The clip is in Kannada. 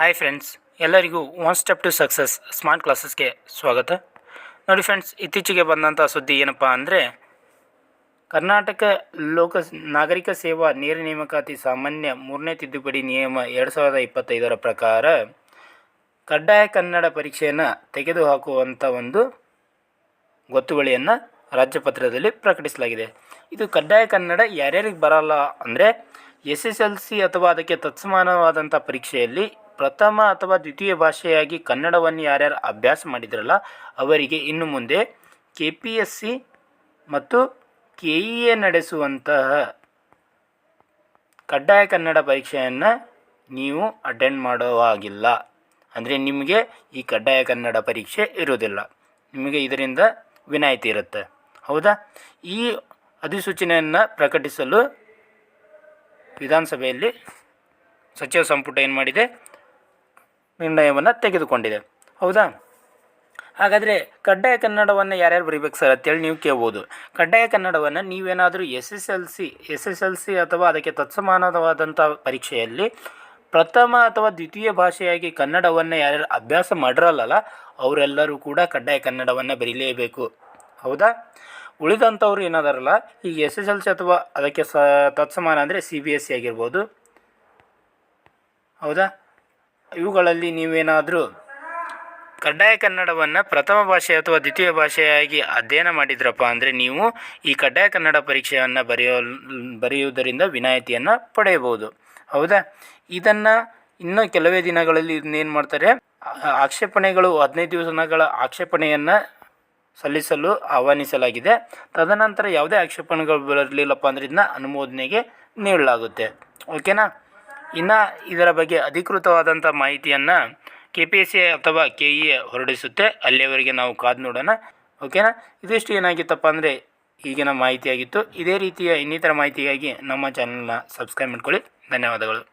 ಹಾಯ್ ಫ್ರೆಂಡ್ಸ್, ಎಲ್ಲರಿಗೂ one step to success smart ಕ್ಲಾಸಸ್ಗೆ ಸ್ವಾಗತ. ನೋಡಿ ಫ್ರೆಂಡ್ಸ್, ಇತ್ತೀಚೆಗೆ ಬಂದಂಥ ಸುದ್ದಿ ಏನಪ್ಪ ಅಂದರೆ, ಕರ್ನಾಟಕ ಲೋಕ ನಾಗರಿಕ ಸೇವಾ ನೇರ ನೇಮಕಾತಿ ಸಾಮಾನ್ಯ 3ನೇ ತಿದ್ದುಪಡಿ ನಿಯಮ 2025 ಪ್ರಕಾರ ಕಡ್ಡಾಯ ಕನ್ನಡ ಪರೀಕ್ಷೆಯನ್ನು ತೆಗೆದುಹಾಕುವಂಥ ಒಂದು ಗೊತ್ತುವಳಿಯನ್ನು ರಾಜ್ಯಪತ್ರದಲ್ಲಿ ಪ್ರಕಟಿಸಲಾಗಿದೆ. ಇದು ಕಡ್ಡಾಯ ಕನ್ನಡ ಯಾರ್ಯಾರಿಗೆ ಬರಲ್ಲ ಅಂದರೆ, SSLC ಅಥವಾ ಅದಕ್ಕೆ ತತ್ಸಮಾನವಾದಂಥ ಪರೀಕ್ಷೆಯಲ್ಲಿ ಪ್ರಥಮ ಅಥವಾ ದ್ವಿತೀಯ ಭಾಷೆಯಾಗಿ ಕನ್ನಡವನ್ನು ಯಾರ್ಯಾರು ಅಭ್ಯಾಸ ಮಾಡಿದ್ರಲ್ಲ ಅವರಿಗೆ ಇನ್ನು ಮುಂದೆ KPSC ಮತ್ತು KEA ನಡೆಸುವಂತಹ ಕಡ್ಡಾಯ ಕನ್ನಡ ಪರೀಕ್ಷೆಯನ್ನು ನೀವು ಅಟೆಂಡ್ ಮಾಡುವಾಗಿಲ್ಲ. ಅಂದರೆ ನಿಮಗೆ ಈ ಕಡ್ಡಾಯ ಕನ್ನಡ ಪರೀಕ್ಷೆ ಇರುವುದಿಲ್ಲ, ನಿಮಗೆ ಇದರಿಂದ ವಿನಾಯಿತಿ ಇರುತ್ತೆ. ಹೌದಾ? ಈ ಅಧಿಸೂಚನೆಯನ್ನು ಪ್ರಕಟಿಸಲು ವಿಧಾನಸಭೆಯಲ್ಲಿ ಸಚಿವ ಸಂಪುಟ ಏನು ಮಾಡಿದೆ, ನಿರ್ಣಯವನ್ನು ತೆಗೆದುಕೊಂಡಿದೆ. ಹೌದಾ? ಹಾಗಾದರೆ ಕಡ್ಡಾಯ ಕನ್ನಡವನ್ನು ಯಾರ್ಯಾರು ಬರೀಬೇಕು ಸರ್ ಅಂತೇಳಿ ನೀವು ಕೇಳ್ಬೋದು. ಕಡ್ಡಾಯ ಕನ್ನಡವನ್ನು ನೀವೇನಾದರೂ SSLC ಅಥವಾ ಅದಕ್ಕೆ ತತ್ಸಮಾನವಾದಂಥ ಪರೀಕ್ಷೆಯಲ್ಲಿ ಪ್ರಥಮ ಅಥವಾ ದ್ವಿತೀಯ ಭಾಷೆಯಾಗಿ ಕನ್ನಡವನ್ನು ಯಾರ್ಯಾರು ಅಭ್ಯಾಸ ಮಾಡಿರಲ್ಲ ಅವರೆಲ್ಲರೂ ಕೂಡ ಕಡ್ಡಾಯ ಕನ್ನಡವನ್ನು ಬರೀಲೇಬೇಕು. ಹೌದಾ? ಉಳಿದಂಥವ್ರು ಏನಾದಾರಲ್ಲ, ಈ SSLC ಅಥವಾ ಅದಕ್ಕೆ ತತ್ಸಮಾನ ಅಂದರೆ CBSE ಆಗಿರ್ಬೋದು. ಹೌದಾ? ಇವುಗಳಲ್ಲಿ ನೀವೇನಾದರೂ ಕಡ್ಡಾಯ ಕನ್ನಡವನ್ನು ಪ್ರಥಮ ಭಾಷೆ ಅಥವಾ ದ್ವಿತೀಯ ಭಾಷೆಯಾಗಿ ಅಧ್ಯಯನ ಮಾಡಿದ್ರಪ್ಪ ಅಂದರೆ ನೀವು ಈ ಕಡ್ಡಾಯ ಕನ್ನಡ ಪರೀಕ್ಷೆಯನ್ನು ಬರೆಯುವುದರಿಂದ ವಿನಾಯಿತಿಯನ್ನು ಪಡೆಯಬಹುದು. ಹೌದಾ? ಇದನ್ನು ಇನ್ನೂ ಕೆಲವೇ ದಿನಗಳಲ್ಲಿ ಇದನ್ನೇನು ಮಾಡ್ತಾರೆ, ಆಕ್ಷೇಪಣೆಗಳು 15 ದಿವಸಗಳ ಆಕ್ಷೇಪಣೆಯನ್ನು ಸಲ್ಲಿಸಲು ಆಹ್ವಾನಿಸಲಾಗಿದೆ. ತದನಂತರ ಯಾವುದೇ ಆಕ್ಷೇಪಣೆಗಳು ಬರಲಿಲ್ಲಪ್ಪ ಅಂದರೆ ಇದನ್ನ ಅನುಮೋದನೆಗೆ ನೀಡಲಾಗುತ್ತೆ. ಓಕೆನಾ? ಇನ್ನು ಇದರ ಬಗ್ಗೆ ಅಧಿಕೃತವಾದಂಥ ಮಾಹಿತಿಯನ್ನು KPSC ಅಥವಾ KEA ಹೊರಡಿಸುತ್ತೆ. ಅಲ್ಲಿಯವರೆಗೆ ನಾವು ಕಾದು ನೋಡೋಣ. ಓಕೆನಾ? ಇದಿಷ್ಟು ಏನಾಗಿತ್ತಪ್ಪ ಅಂದರೆ ಈಗಿನ ಮಾಹಿತಿಯಾಗಿತ್ತು. ಇದೇ ರೀತಿಯ ಇನ್ನಿತರ ಮಾಹಿತಿಗಾಗಿ ನಮ್ಮ ಚಾನಲ್ನ ಸಬ್ಸ್ಕ್ರೈಬ್ ಮಾಡ್ಕೊಳ್ಳಿ. ಧನ್ಯವಾದಗಳು.